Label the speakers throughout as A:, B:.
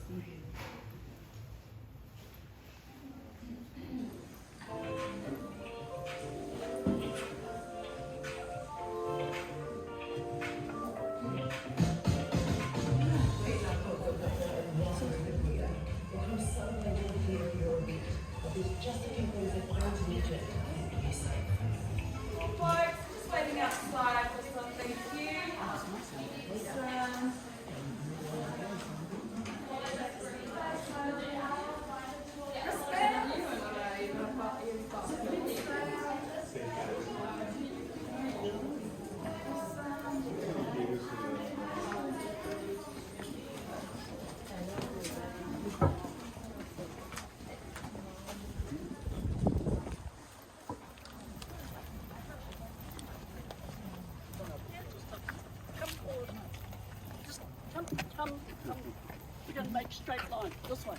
A: Just waiting outside for some, thank you. Awesome.
B: Come. We're going to make a straight line, this way.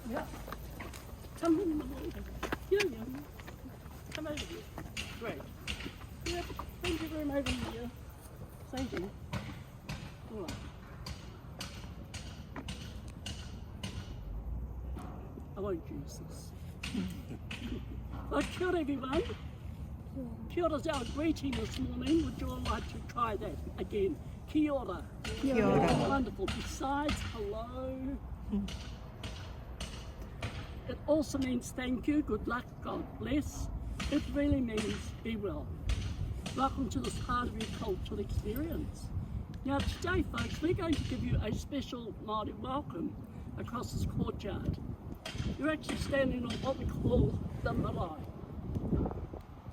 B: Yeah. Come in the middle. Yeah. Come over here. Great. Yeah, plenty of room over here. Thank you. All right. I won't use this. Well, kia ora everyone. Kia ora's our greeting this morning. Would you all like to try that again? Kia ora.
C: Kia ora.
B: Wonderful. Besides hello, it also means thank you, good luck, God bless. It really means be well. Welcome to this part of your cultural experience. Now today, folks, we're going to give you a special Māori welcome across this courtyard. You're actually standing on what we call the marae.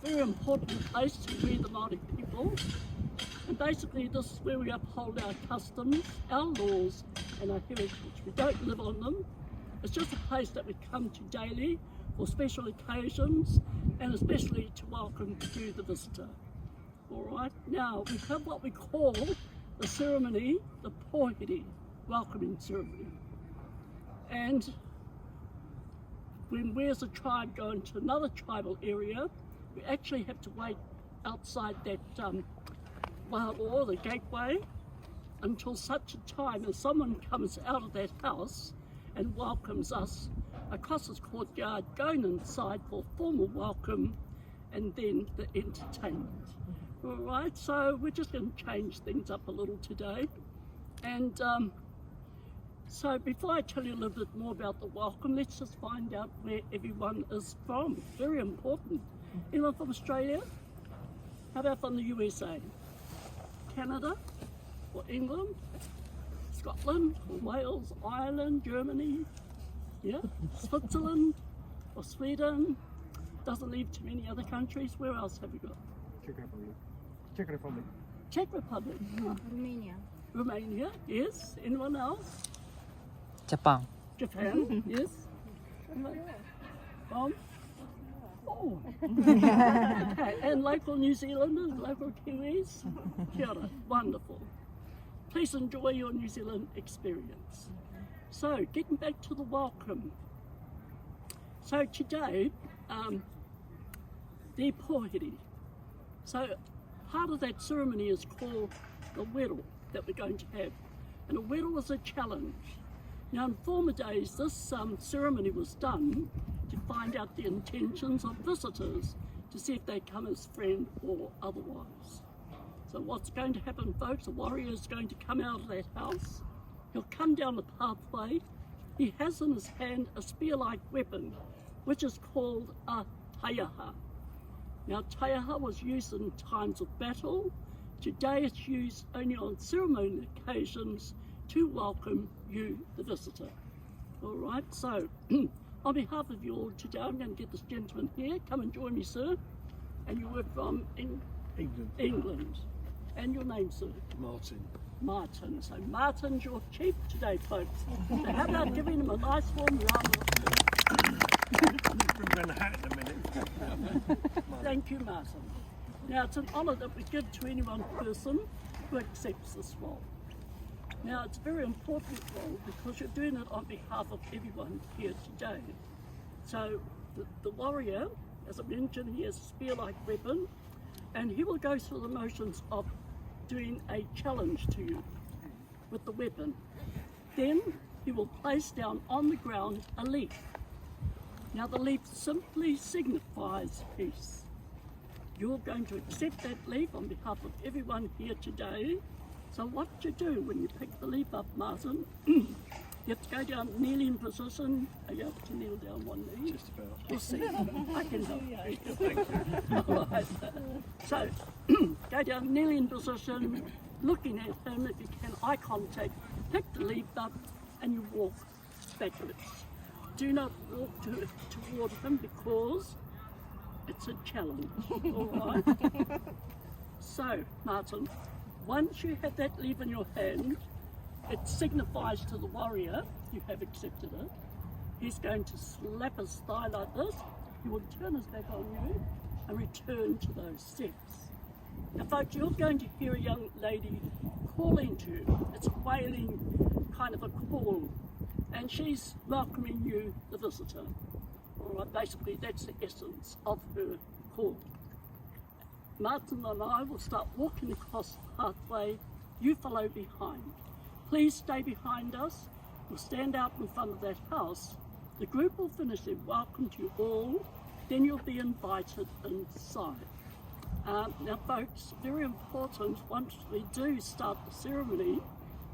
B: Very important place to greet the Māori people. And basically this is where we uphold our customs, our laws and our heritage. We don't live on them. It's just a place that we come to daily for special occasions and especially to welcome you, the visitor. Alright, now we have what we call the ceremony, the pohiri, welcoming ceremony. And when we as a tribe go into another tribal area, we actually have to wait outside that waharo, the gateway, until such a time as someone comes out of that house and welcomes us across this courtyard, going inside for formal welcome and then the entertainment. All right, so we're just going to change things up a little today. And so before I tell you a little bit more about the welcome, let's just find out where everyone is from. Very important. Anyone from Australia? How about from the USA? Canada? Or England? Scotland? Or Wales? Ireland? Germany? Yeah? Switzerland? Or Sweden? Doesn't leave too many other countries. Where else have we got?
D: Czech Republic.
B: Czech Republic.
C: Romania.
B: Romania, yes. Anyone else?
E: Japan.
B: Japan, yes. Oh. Okay, and local New Zealanders, local Kiwis. Kia ora, wonderful. Please enjoy your New Zealand experience. So, getting back to the welcome. So today, the pohiri. So part of that ceremony is called the wero that we're going to have. And a wero is a challenge. Now in former days, this ceremony was done to find out the intentions of visitors to see if they come as friend or otherwise. So what's going to happen, folks, a warrior is going to come out of that house. He'll come down the pathway. He has in his hand a spear-like weapon, which is called a taiaha. Now taiaha was used in times of battle. Today it's used only on ceremonial occasions to welcome you, the visitor. All right, so on behalf of you all today, I'm going to get this gentleman here. Come and join me, sir. And you were from England. And your name, sir?
D: Martin.
B: Martin. So Martin's your chief today, folks. So how about giving him a nice warm round of applause?
D: Bring a hat in a minute.
B: Thank you, Martin. Now it's an honour that we give to any one person who accepts this role. Now it's a very important role because you're doing it on behalf of everyone here today. So the warrior, as I mentioned, he has a spear-like weapon and he will go through the motions of doing a challenge to you. with the weapon. Then he will place down on the ground a leaf. Now the leaf simply signifies peace. You're going to accept that leaf on behalf of everyone here today. So what do you do when you pick the leaf up, Martin? You have to go down kneeling position. Are you able to kneel down one knee?
D: Just about.
B: We'll see. I can help you. Thank you. All right. So go down kneeling position, looking at him. If you can, eye contact. Pick the leaf up and you walk backwards. Do not walk toward him because it's a challenge. All right. So, Martin, once you have that leaf in your hand, it signifies to the warrior you have accepted it. He's going to slap his thigh like this. He will turn his back on you and return to those steps. Now, folks, you're going to hear a young lady calling to you. It's a wailing kind of a call, and she's welcoming you, the visitor. All right, basically, that's the essence of her call. Martin and I will start walking across the pathway. You follow behind. Please stay behind us. We'll stand out in front of that house. The group will finish their welcome to you all. Then you'll be invited inside. Now, folks, very important, once we do start the ceremony,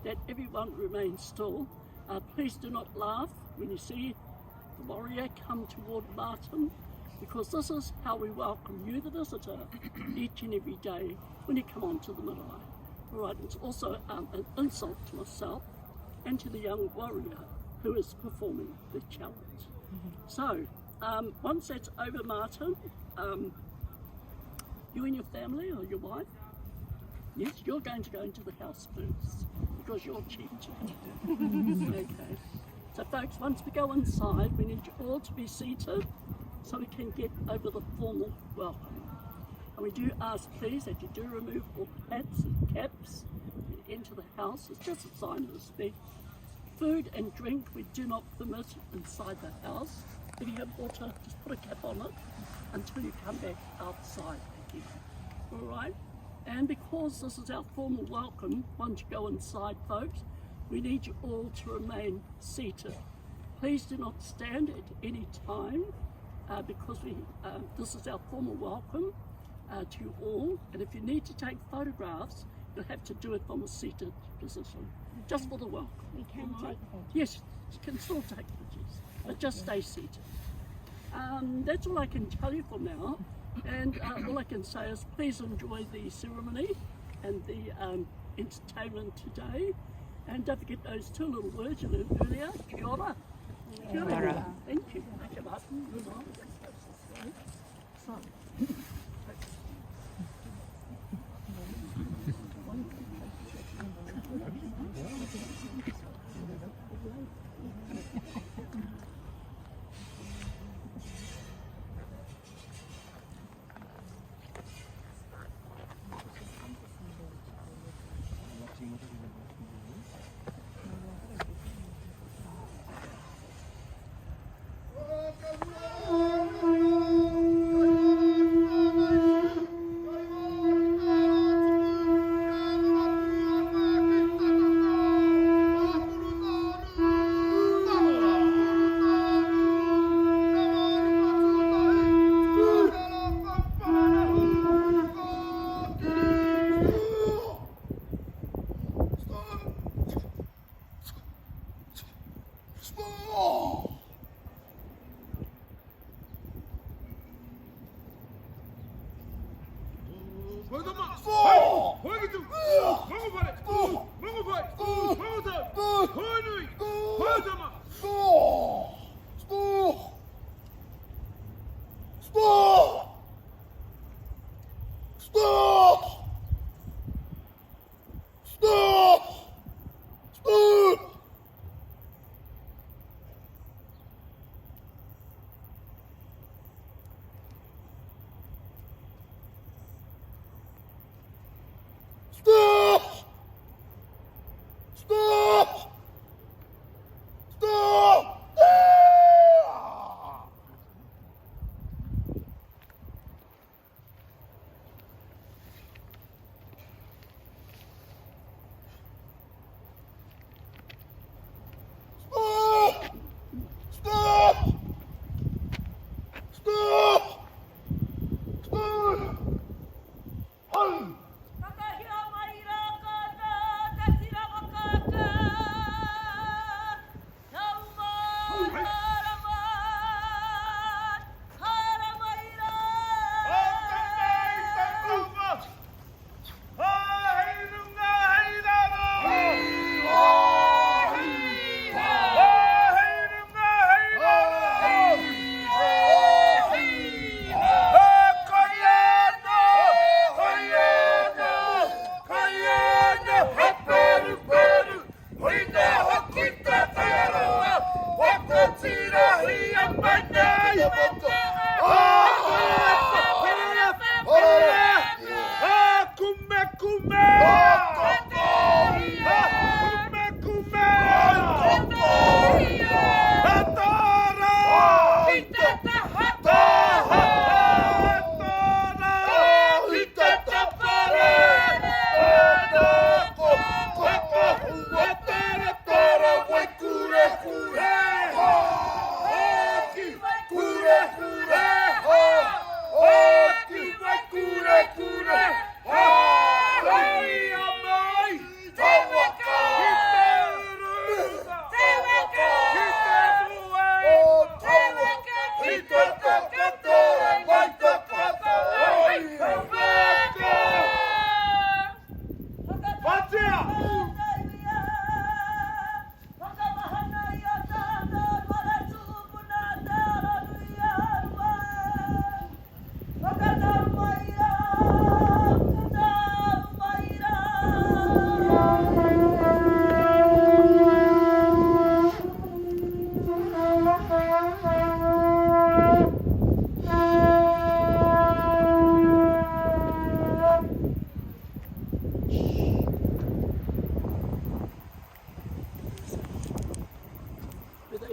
B: that everyone remains still. Please do not laugh when you see the warrior come toward Martin, because this is how we welcome you, the visitor, each and every day when you come onto the marae. All right, it's also an insult to myself and to the young warrior who is performing the challenge. So, once that's over, Martin, you and your family or your wife, yes, you're going to go into the house first because you're chief. Okay. So folks, once we go inside, we need you all to be seated so we can get over the formal welcome. And we do ask, please, that you do remove all hats and caps when you enter the house. It's just a sign of respect. Food and drink we do not permit inside the house. If you have water, just put a cap on it until you come back outside again. All right? And because this is our formal welcome, once you go inside, folks, we need you all to remain seated. Please do not stand at any time because this is our formal welcome to you all. And if you need to take photographs, you'll have to do it from a seated position, just for the welcome.
C: We can take photos.
B: Yes, you can still take pictures, but just stay seated. That's all I can tell you for now. And all I can say is please enjoy the ceremony and the entertainment today. And don't forget those two little words you learned earlier. Kia ora. Kia ora. Thank you. Thank you, Martin. Good night. So,
F: Stop!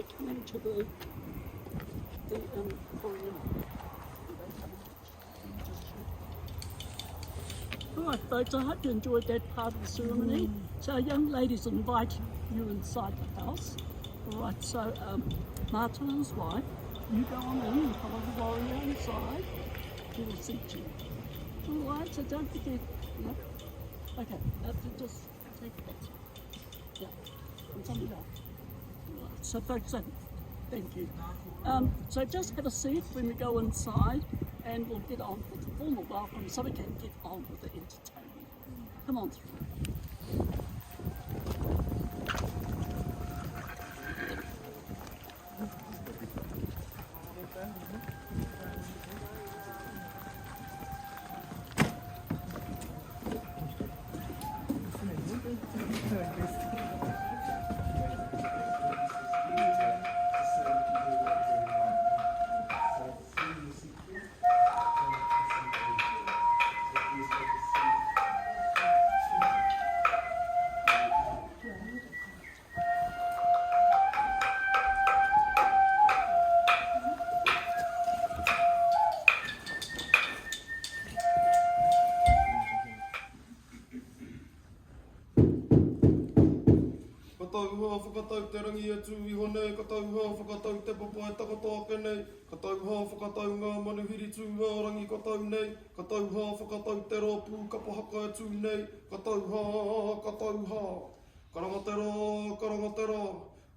B: they come into the Korean. All right, folks, I hope you enjoyed that part of the ceremony. So, young ladies invite you inside the house. All right, so Martin and his wife, you go on in and follow the warrior inside. He will seat you. All right, so don't forget. No? Okay, just take that. Yeah, and something else. All right, so folks, thank you. So just have a seat when we go inside, and we'll get on with the formal welcome so we can get on with the entertainment. Come on through.
C: Katauha whakatau te rangi e tūi honei, katauha whakatau te papa e takato ake nei, katauha whakatau ngā manuhiri tūha rangi katau nei, katauha whakatau te rōpū kapahaka e tūi nei, katauha, katauha. Karangatera, karangatera,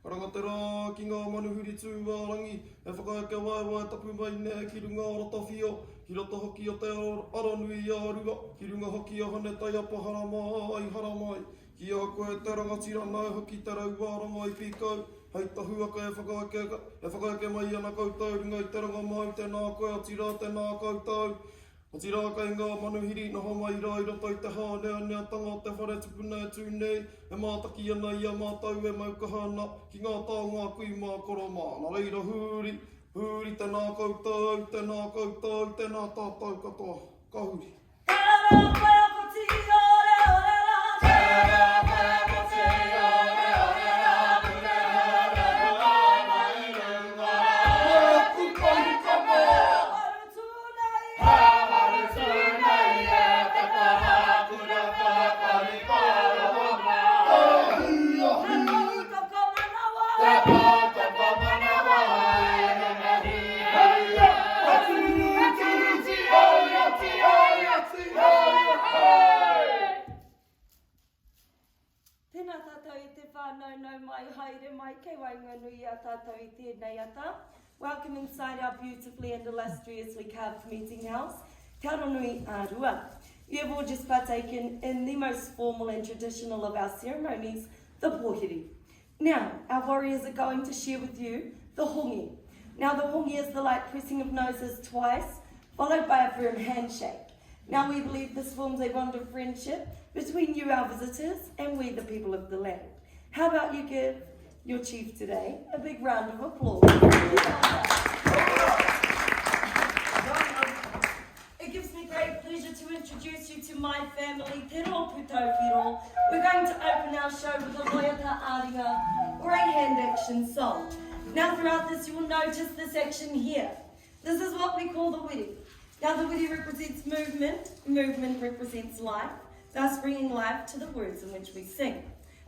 C: karangatera ki ngā manuhiri tūha rangi, e whakaeke waiwai tapu mai nei ki runga o rotawhio, ki roto hoki o te aranui a rua, ki runga hoki a hane tai apa haramai, haramai. Ki a koe te rangatira nai hoki te rauwāranga i pīkau, hei tahuaka e whakaeke mai ana koutou, ringa i te ranga mai tēnā koe atira tēnā koutou. Atira kei ngā manuhiri noho mai rā i roto i te hānea neatanga te whare tupuna e tūnei, e mātaki ana i a mātau e maukahana, ki ngā taonga kui mā koroma. Nā reira huri, huri tēnā koutou, tēnā koutou, tēnā tātou katoa, ka huri.
F: Welcome inside our beautifully and illustriously carved meeting house, Te Aronui Ārua. You have all just partaken in the most formal and traditional of our ceremonies, the pōhiri. Now, our warriors are going to share with you the hongi. Now, the hongi is the light pressing of noses twice, followed by a firm handshake. Now, we believe this forms a bond of friendship between you, our visitors, and we, the people of the land. How about you give your chief today a big round of applause? It gives me great pleasure to introduce you to my family, Te Rō Pūtau. We're going to open our show with a loyata aringa, or a hand action song. Now throughout this you will notice this action here. This is what we call the wiri. Now the wiri represents movement, movement represents life, thus bringing life to the words in which we sing.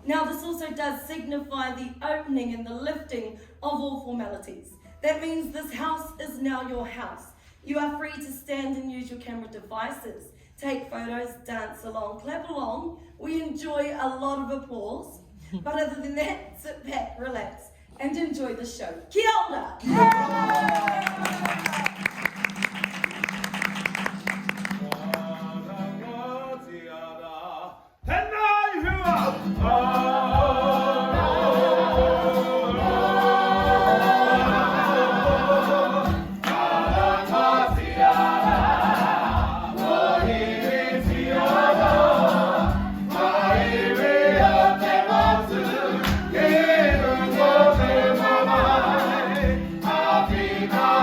F: Now this also does signify the opening and the lifting of all formalities. That means this house is now your house. You are free to stand and use your camera devices, take photos, dance along, clap along. We enjoy a lot of applause. But other than that, sit back, relax, and enjoy the show. Kia ora!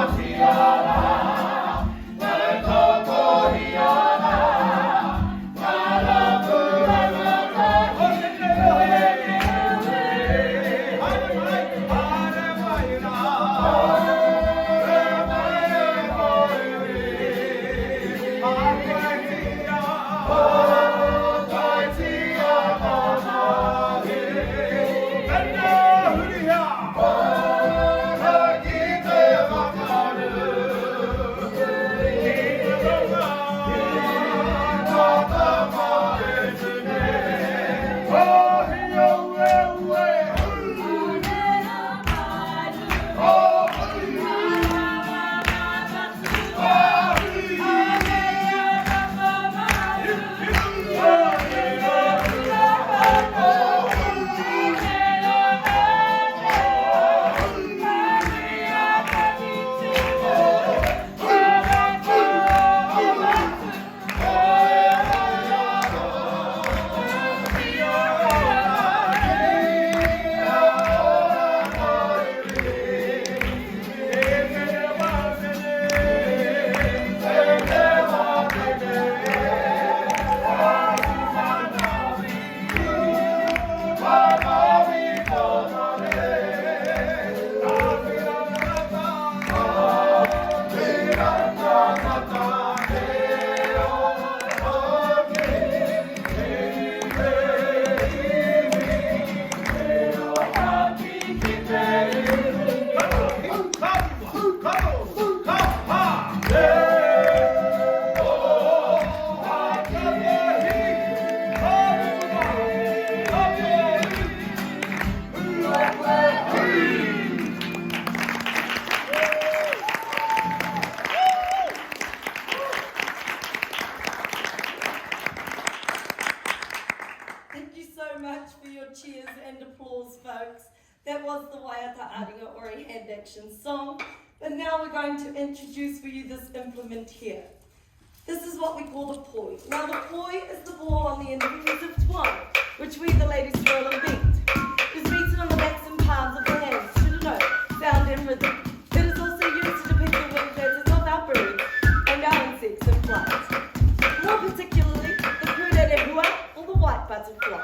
C: Africa,
F: That was the Waiata Aringa or a hand action song. But now we're going to introduce for you this implement here. This is what we call the poi. Now the poi is the ball on the end of a piece of twine, which we the ladies twirl and beat. It's beaten on the backs and palms of the hands to the note, sound and rhythm. It is also used to depict the wing feathers of our birds and our insects in flight. More particularly, the puia de hua or the white butterfly.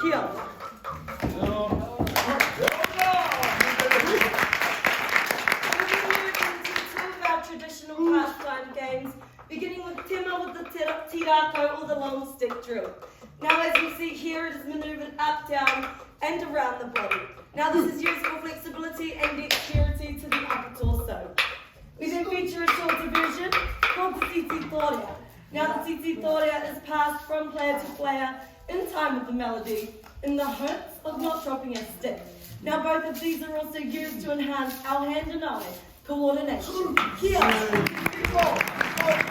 F: Kia ora. Traditional pastime games, beginning with tema with the tirako or the long stick drill. Now as you see here, it is manoeuvred up, down and around the body. Now this is used for flexibility and dexterity to the upper torso. We then feature a shorter version called the titi torea. Now the titi torea is passed from player to player in time with the melody in the hopes of not dropping a stick. Now both of these are also used to enhance our hand and eye coordination. Kia ora.
C: Right.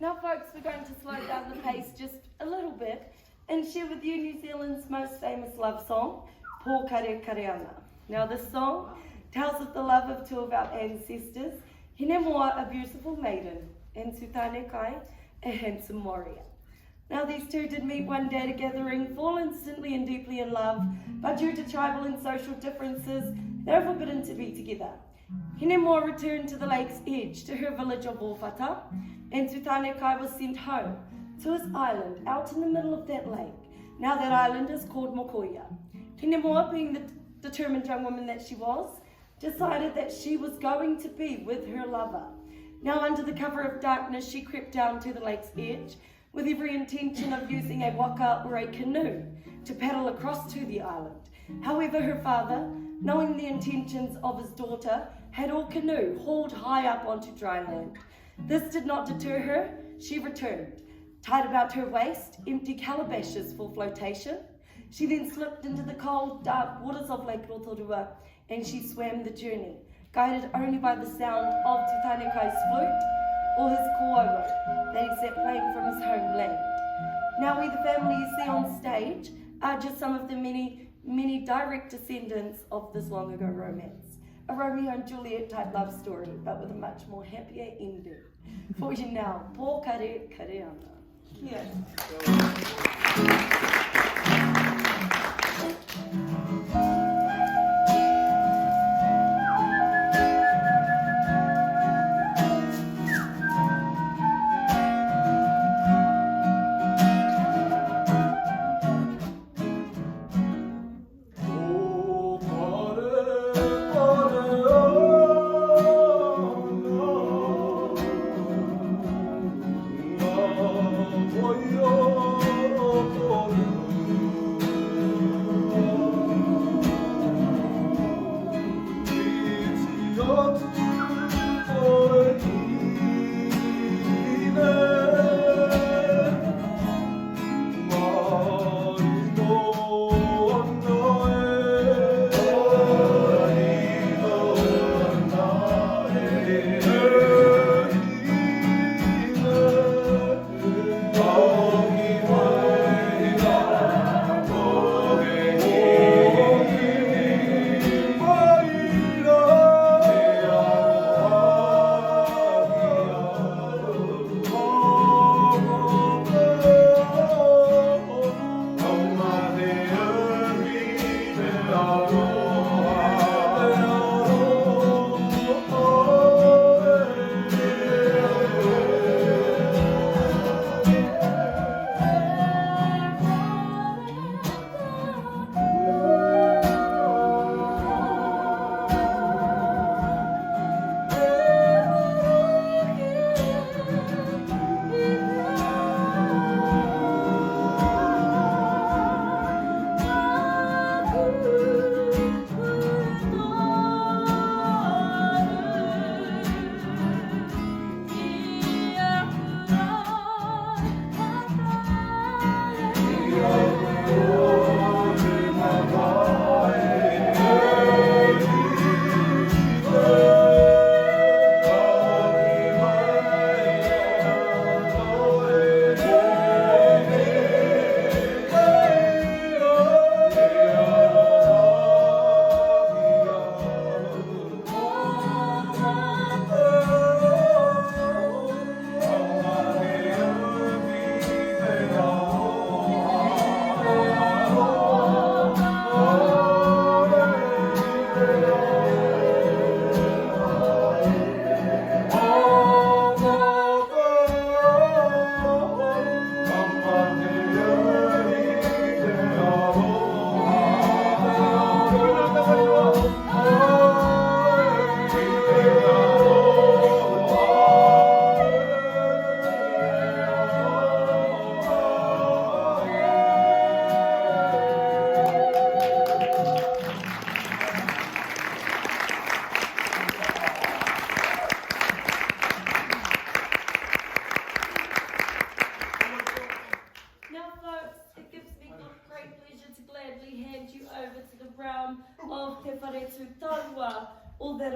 F: Now, folks, we're going to slow down the pace just a little bit and share with you New Zealand's most famous love song, Pō Kare Kareanga. Now, this song tells of the love of two of our ancestors, Hinemoa, a beautiful maiden, and Tūtane Kai, a handsome warrior. Now, these two did meet one day at a gathering, fall instantly and deeply in love, but due to tribal and social differences, they were forbidden to be together. Hinemoa returned to the lake's edge, to her village of Wōwhata, and Tūtane Kai was sent home to his island, out in the middle of that lake. Now that island is called Mokoia. Hinemoa, being the determined young woman that she was, decided that she was going to be with her lover. Now, under the cover of darkness, she crept down to the lake's edge, with every intention of using a waka or a canoe to paddle across to the island. However, her father, knowing the intentions of his daughter, had her canoe hauled high up onto dry land. This did not deter her. She returned, tied about her waist empty calabashes for flotation. She then slipped into the cold, dark waters of Lake Rotorua, and she swam the journey, guided only by the sound of Tūtane Kai's flute or his ko'omo that he sat playing from his homeland. Now, we, the family you see on stage, are just some of the many direct descendants of this long ago romance. A Romeo and Juliet type love story, but with a much more happier ending. For you now, Pō Kare Kareanga. Here.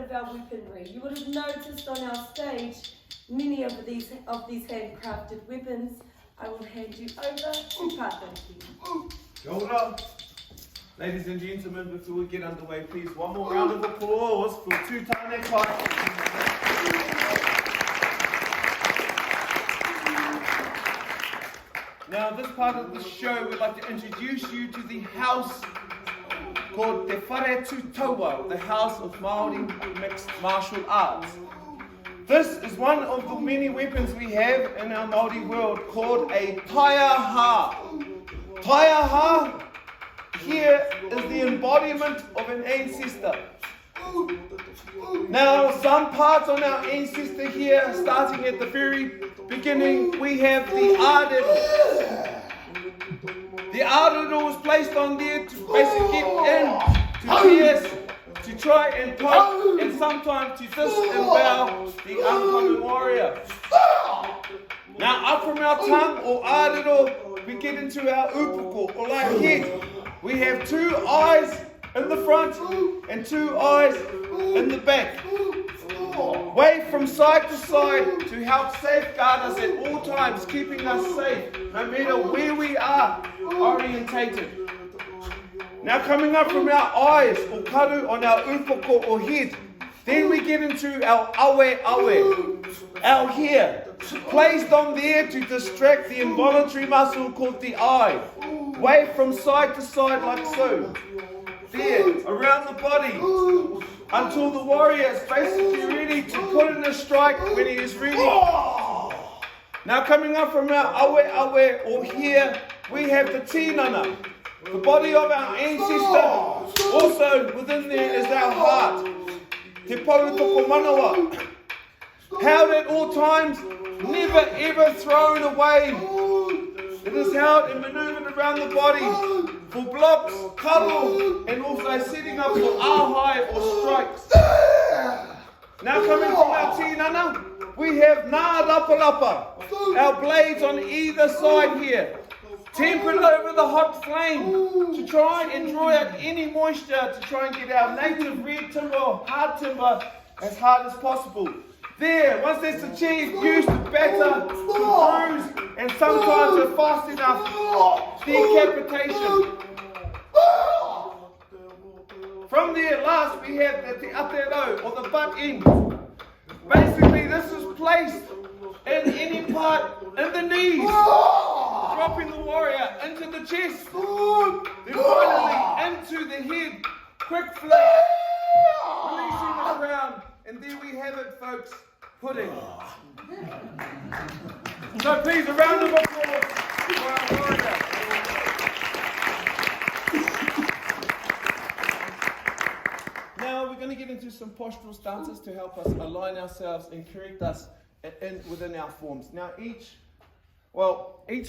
F: of our weaponry. You would have noticed on our stage many of these handcrafted weapons. I will hand you over to Pātaki.
C: Kia ora. Ladies and gentlemen, before we get underway, please one more round of applause for Tū Tāne Kai. Now, this part of the show, we'd like to introduce you to the house called Te Whare Tūtaua, the House of Maori Mixed Martial Arts. This is one of the many weapons we have in our Maori world called a taiaha. Taiaha here is the embodiment of an ancestor. Now, some parts on our ancestor here, starting at the very beginning, we have the ādero. The ādero is placed on there to basically get in, to pierce, to try and poke, and sometimes to disembowel the oncoming warrior. Now, up from our tongue or ādero, we get into our upoko or our head. We have 2 eyes in the front and 2 eyes in the back. Wave from side to side to help safeguard us at all times, keeping us safe, no matter where we are orientated. Now coming up from our eyes or karu on our upoko or head, then we get into our awe, our hair, placed on there to distract the involuntary muscle called the eye. Wave from side to side like so. There, around the body, until the warrior is basically ready to put in a strike when he is ready. Now coming up from our awe or here, we have the tinana, the body of our ancestor. Also within there is our heart. Te pautoko manawa. Held at all times, never ever thrown away. It is held and maneuvered around the body for blocks, karo, and also setting up for ahai or strikes. Now coming from our tinana, we have nā rapalapa, our blades on either side here, tempered over the hot flame to try and draw out any moisture to try and get our native red timber or hard timber as hard as possible. There, once that's achieved, use the batter to bruise and sometimes if fast enough, decapitation. From there, last we have the atero or the butt end. Basically, this is placed in any part in the knees, dropping the warrior into the chest, then finally into the head. Quick flick, releasing the crown, and there we have it, folks. Pudding. So please, a round of applause for our warrior. Now we're going to get into some postural stances to help us align ourselves and correct us within our forms. Now each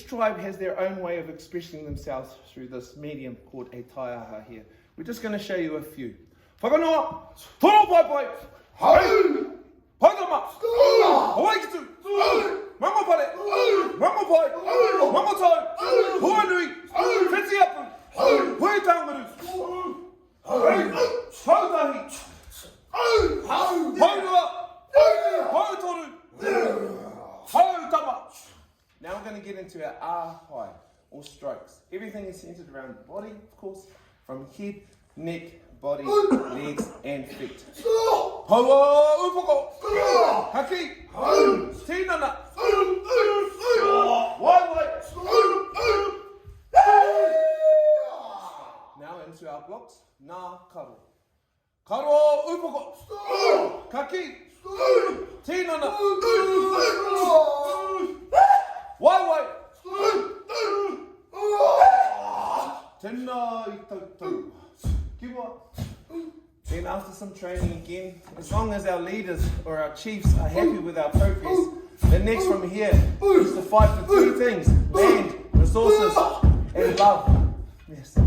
C: tribe has their own way of expressing themselves through this medium called a taiaha here. We're just going to show you a few. Whakanoa, toro pai pai, hai! Paitama! Hawaikitu! Mangopare! Mangopai! Mangotau! Huanui! Whitiapu! Huitangaru! Hautahi! Haurua! Hautoru! Hautama! Now we're going to get into our ahai, or strokes. Everything is centered around the body, of course, from head, neck, body, legs, and feet. Hawa upoko, haki, tinana, wai. Now into our blocks. Na karo. Karo upoko, haki, tinana, wai. Tēnā I tautau. Kiwa. Then after some training again, as long as our leaders or our chiefs are happy with our progress, the next from here is to fight for 3 things: land, resources, and love. Yes.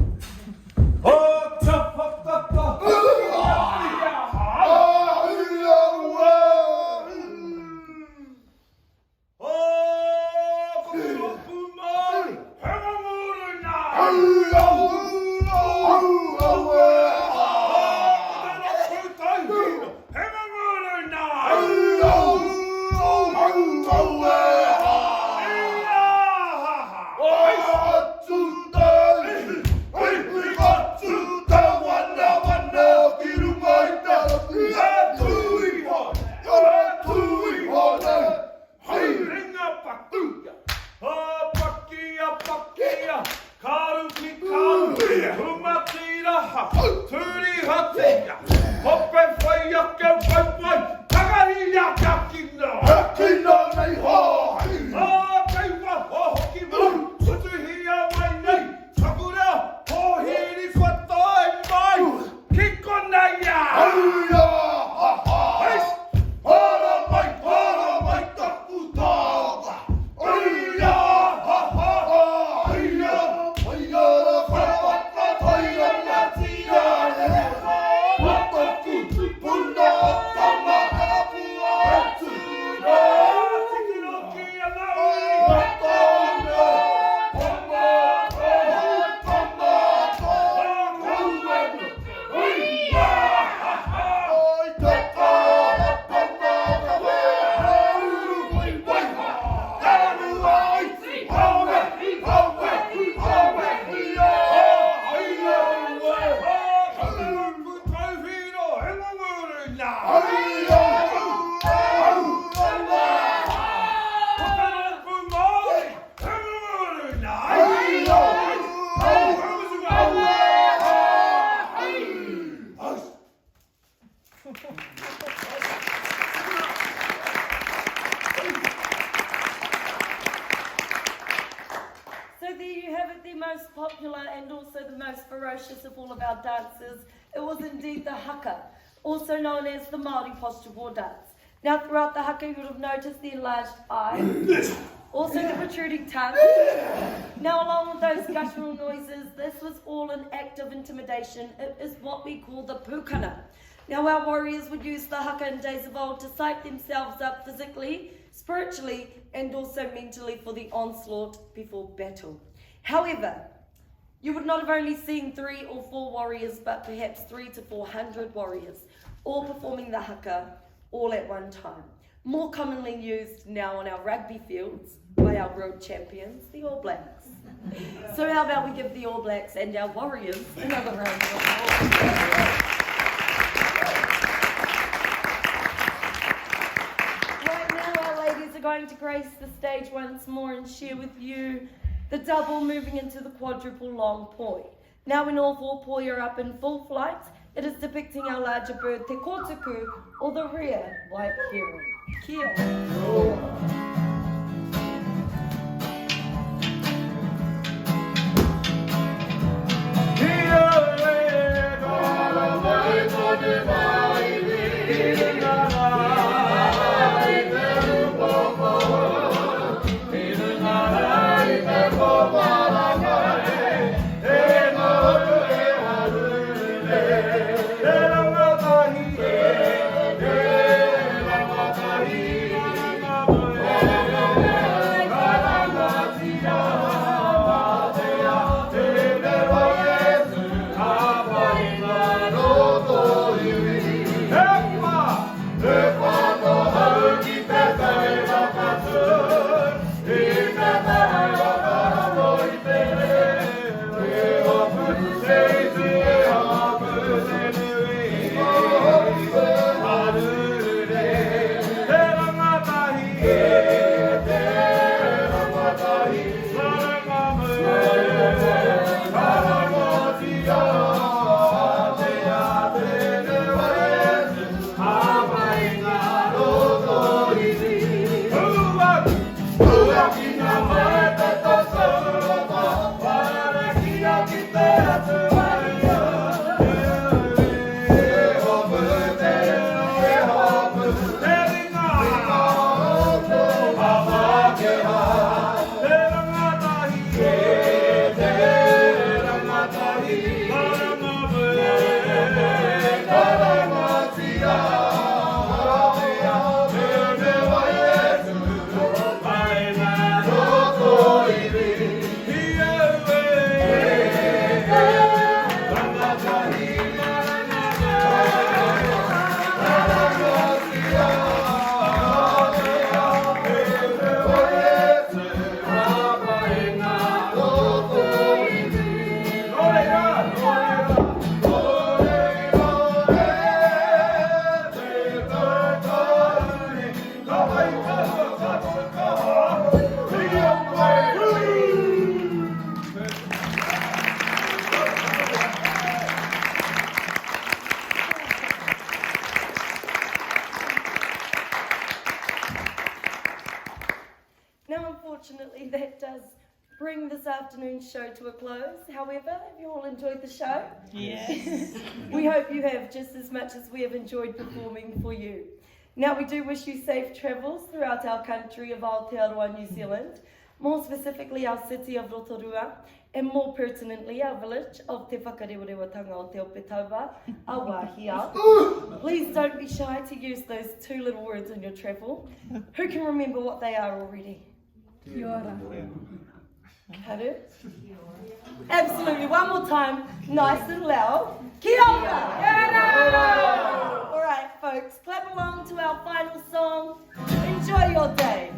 F: So there you have it, the most popular and also the most ferocious of all of our dances. It was indeed the haka, also known as the Maori posture war dance. Now throughout the haka you would have noticed the enlarged eye, also the protruding tongue. Now along with those guttural noises, this was all an act of intimidation. It is what we call the pukana. Now our warriors would use the haka in days of old to psych themselves up physically, spiritually and also mentally for the onslaught before battle. However, you would not have only seen 3 or 4 warriors, but perhaps 300 to 400 warriors, all performing the haka, all at one time. More commonly used now on our rugby fields by our world champions, the All Blacks. So how about we give the All Blacks and our warriors another round of applause. Going to grace the stage once more and share with you the double moving into the quadruple long poi. Now when all 4 poi are up in full flight, it is depicting our larger bird, te kotuku, or the rare white heron. Kia. Unfortunately, that does bring this afternoon's show to a close. However, have you all enjoyed the show?
E: Yes.
F: We hope you have just as much as we have enjoyed performing for you. Now, we do wish you safe travels throughout our country of Aotearoa, New Zealand, more specifically our city of Rotorua, and more pertinently our village of Te Whakarewarewatanga o Te Opetaua, Awahia. Please don't be shy to use those 2 little words in your travel. Who can remember what they are already? Kia ora. Karu? Absolutely, one more time, nice and loud. Kia ora! Kia ora! All right, folks, clap along to our final song. Enjoy your day.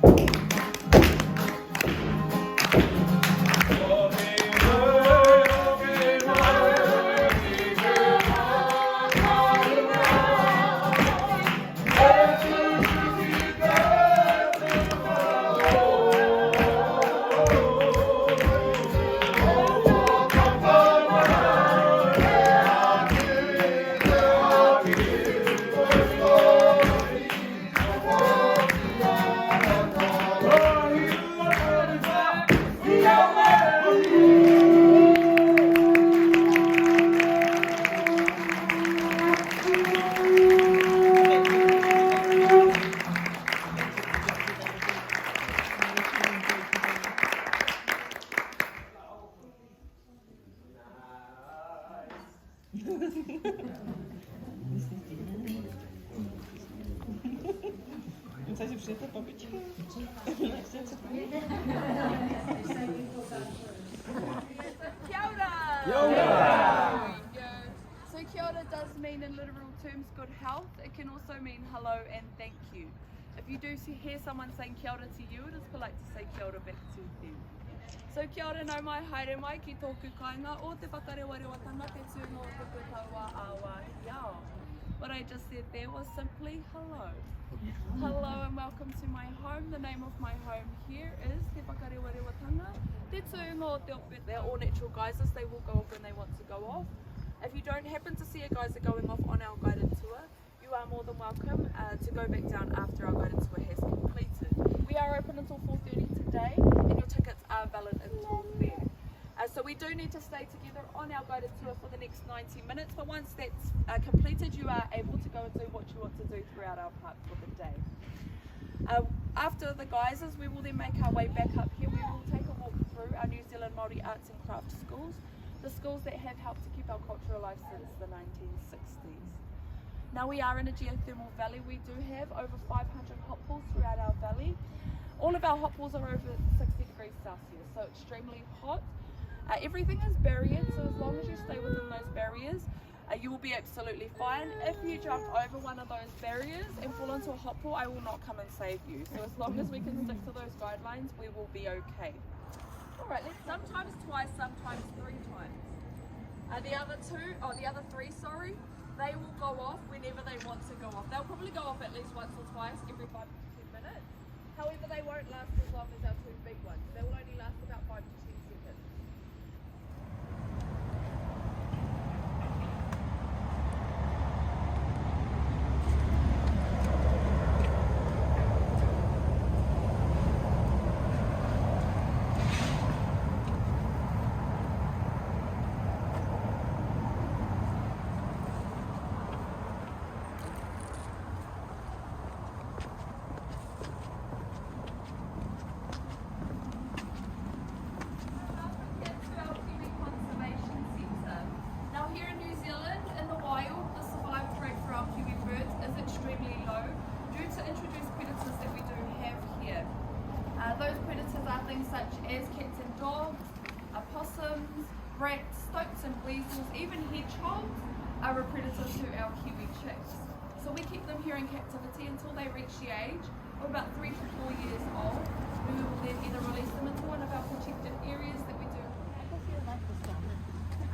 A: Chcecie przyjść popić?
G: Kia ora!
D: Kia ora!
G: So kia ora does mean in literal terms good health. It can also mean hello and thank you. If you do hear someone saying kia ora to you, it is polite to say kia ora back to them. So kia ora no mai haere mai ki tōku kāinga o te whakarewatanga te tūnga o te pūtaua awa hiao. What I just said there was simply hello. Hello and welcome to my home. The name of my home here is Te Whakarewatanga. Te tūnga o te ope, they're all natural geysers. They will go off when they want to go off. If you don't happen to see a geyser going off on our guided tour, you are more than welcome to go back down after our guided tour has completed. We are open until 4:30 today and your tickets are valid until then. So we do need to stay together on our guided tour for the next 90 minutes, but once that's completed, you are able to go and do what you want to do throughout our park for the day. After the geysers, we will then make our way back up here. We will take a walk through our New Zealand Māori arts and crafts schools, the schools that have helped to keep our culture alive since the 1960s. Now we are in a geothermal valley. We do have over 500 hot pools throughout our valley. All of our hot pools are over 60 degrees Celsius, so extremely hot. Everything is barriered, so as long as you stay within those barriers, you will be absolutely fine. If you jump over one of those barriers and fall into a hot pool, I will not come and save you. So as long as we can stick to those guidelines, we will be okay. Alright, let's sometimes twice, sometimes 3 times. The other three, they will go off whenever they want to go off. They'll probably go off at least once or twice every 5 to 10 minutes. However, they won't last as long as our 2 big ones. They will only last about 5 to 10 seconds. Those predators are things such as cats and dogs, possums, rats, stoats and weasels, even hedgehogs are a predator to our kiwi chicks. So we keep them here in captivity until they reach the age of about 3 to 4 years old. We will then either release them into one of our protected areas that we do.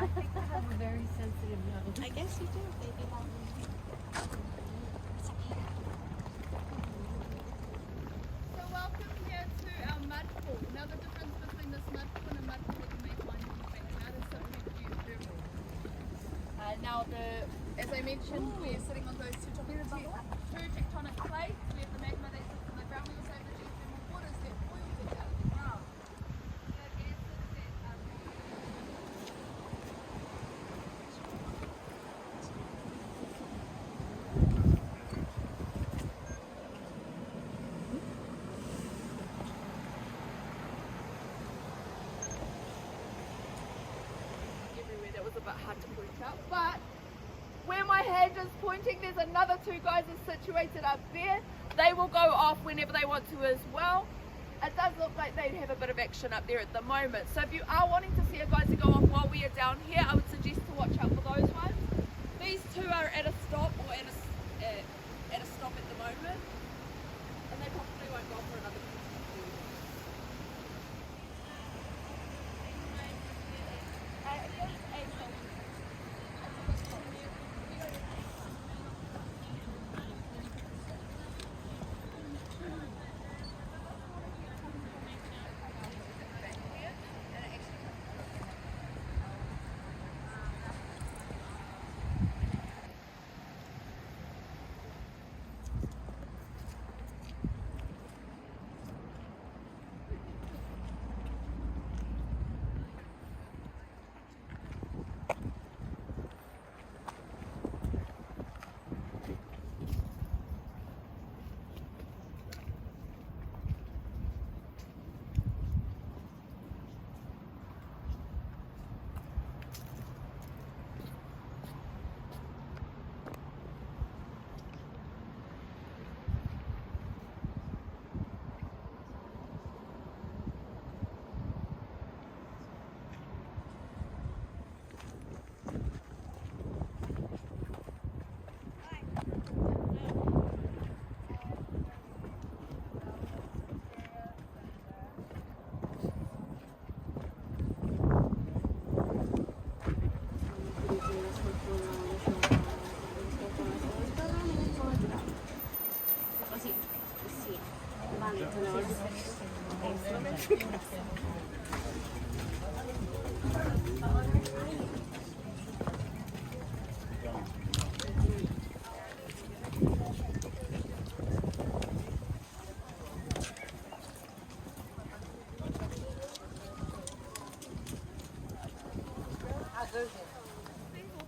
H: I think I have a very sensitive nose.
A: I guess you do, baby.
G: So welcome here to our mud pool. Now the difference between this mud pool and a mud pool that you may find in the backyard is simply geothermal. As I mentioned, we're sitting on those two tectonic plates. We have the magma that sits in the ground. We also have the geothermal waters that boil it out of the ground. We have gases that are everywhere. That was a bit hard to point out, but where my hand is pointing, there's another 2 geysers situated up there. They will go off whenever they want to as well. It does look like they have a bit of action up there at the moment. So if you are wanting to see a geyser go off while we are down here, I would suggest to watch out for those ones. These 2 are at a stop or at a stop at the moment, and they probably won't go off for another 2 years.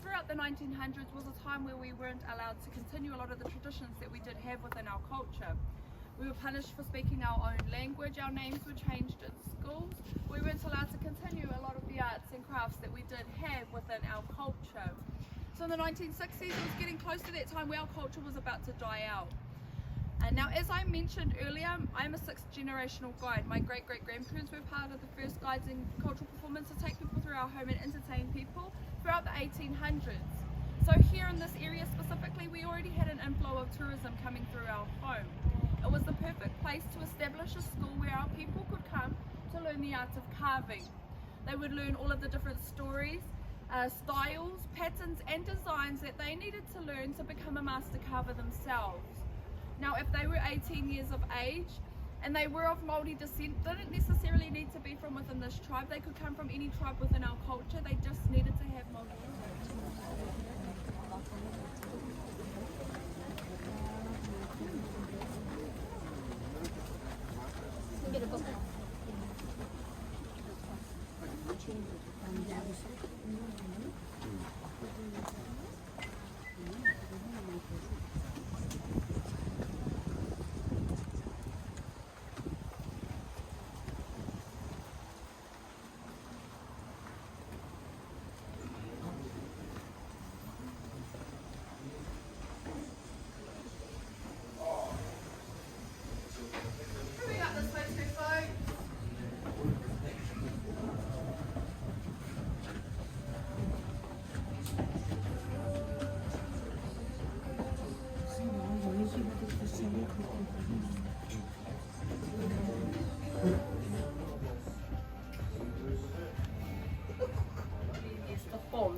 G: Throughout the 1900s was a time where we weren't allowed to continue a lot of the traditions that we did have within our culture. We were punished for speaking our own language, our names were changed at schools, we weren't allowed to continue a lot of the arts and crafts that we did have within our culture. So in the 1960s, it was getting close to that time where our culture was about to die out. And now, as I mentioned earlier, I'm a sixth generational guide. My great-great-grandparents were part of the first guides in cultural performance to take people through our home and entertain people throughout the 1800s. So here in this area specifically, we already had an inflow of tourism coming through our home. It was the perfect place to establish a school where our people could come to learn the art of carving. They would learn all of the different stories, styles, patterns and designs that they needed to learn to become a master carver themselves. Now, if they were 18 years of age and they were of Maori descent, they didn't necessarily need to be from within this tribe. They could come from any tribe within our culture. They just needed to have Maori heritage.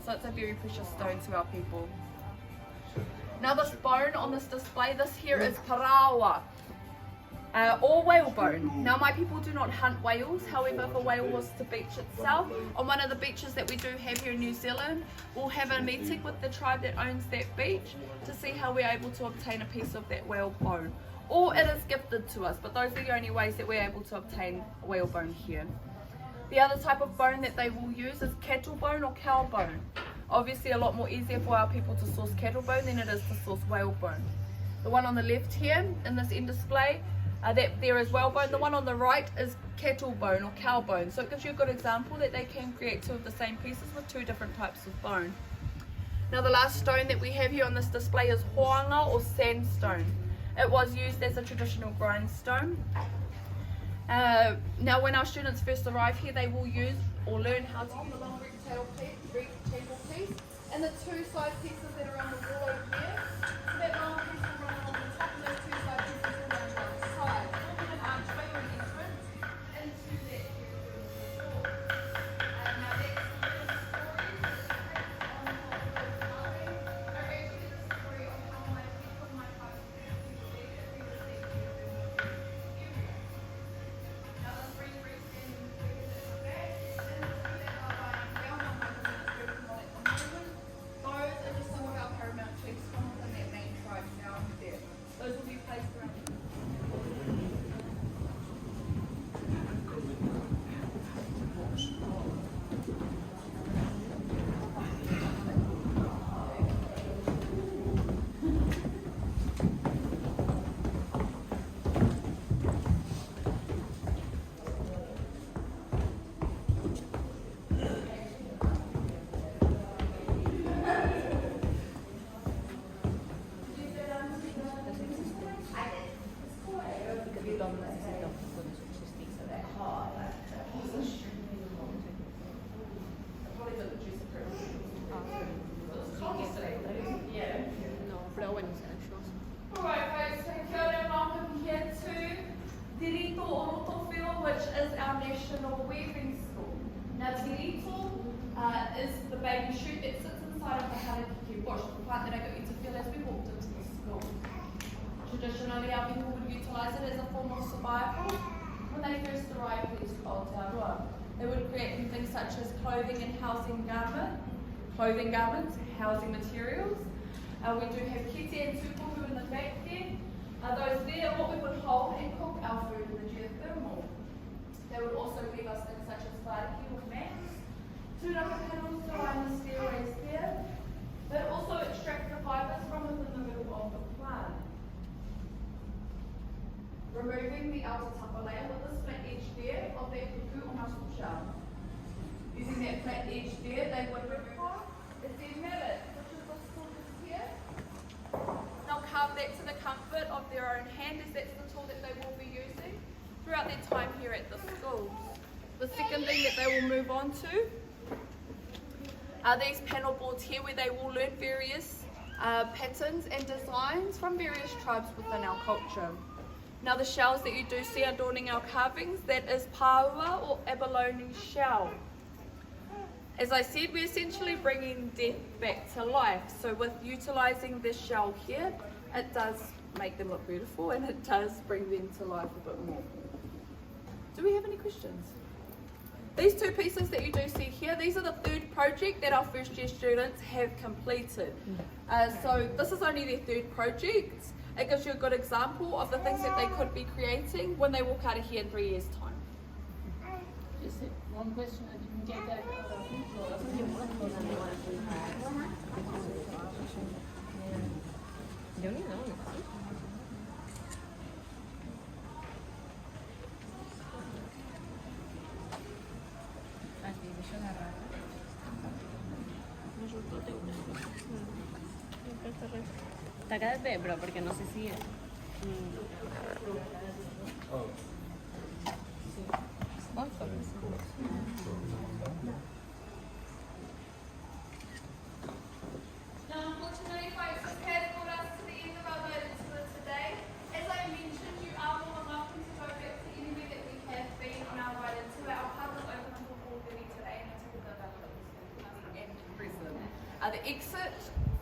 G: So it's a very precious stone to our people. Now this bone on this display, this here is parawa, or whale bone. Now my people do not hunt whales, however if a whale was to beach itself, on one of the beaches that we do have here in New Zealand, we'll have a meeting with the tribe that owns that beach to see how we're able to obtain a piece of that whale bone. Or it is gifted to us, but those are the only ways that we're able to obtain whale bone here. The other type of bone that they will use is cattle bone or cow bone. Obviously a lot more easier for our people to source cattle bone than it is to source whale bone. The one on the left here in this end display, that there is whale bone. The one on the right is cattle bone or cow bone. So it gives you a good example that they can create two of the same pieces with two different types of bone. Now the last stone that we have here on this display is hoanga or sandstone. It was used as a traditional grindstone. Now when our students first arrive here, they will use or learn how to use the long rectangle piece and the two side pieces that are on the wall over here. So that long piece will run along the top and those two side pieces will run down the side. We'll an archway or an entrance into that here. Now that's the story of how my people, my tribe, those will be placed around. Alright folks, so kia ora, welcome here to Te Rito o Rotowhiro, which is our national weaving school. Now Te Rito is the baby shoot that sits inside of the harakeke bush, the plant that I got you to feel as we walked into the school. Traditionally our people would utilise it as a form of survival, when they first arrived here to Aotearoa. They would create things such as clothing and housing garments, housing materials. We do have kite and tupu in the back there. Those there are what we would hold and cook our food in the geothermal. They would also leave us things such as whareki or mats, tūranga panels to line the stairways there, but also extract the fibres from within the middle of the plant. Removing the outer tapa layer with the split edge there of their kuku or muscle shell. Using that flat edge there, they would remove the mallet, which is what's called this here. They'll carve that to the comfort of their own hand, as that's the tool that they will be using throughout their time here at the schools. The second thing that they will move on to are these panel boards here, where they will learn various patterns and designs from various tribes within our culture. Now the shells that you do see adorning our carvings, that is paua or abalone shell. As I said, we're essentially bringing death back to life. So with utilising this shell here, it does make them look beautiful and it does bring them to life a bit more. Do we have any questions? These two pieces that you do see here, these are the third project that our first year students have completed. So this is only their third project. It gives you a good example of the things that they could be creating when they walk out of here in 3 years' time.
H: Just one question that you can get that.
I: Saca de bro, porque no sé si es.
G: Now, unfortunately, folks, this has brought us to the end of our guidance for today. As I mentioned, you are more than welcome to go back to anywhere that we have been on our guidance tour. Our pub is open until 4:30 today and until the and present. The exit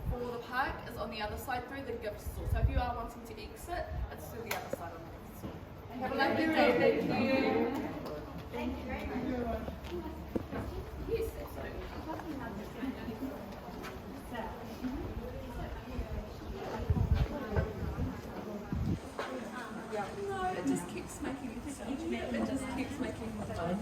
G: for the park is on the other side through the gift store. So if you are wanting to exit, it's through the other side on the gift store. Have a lovely day. Thank you. Thank you very much. Yes, absolutely. No, it just keeps making me think. It just keeps making me think.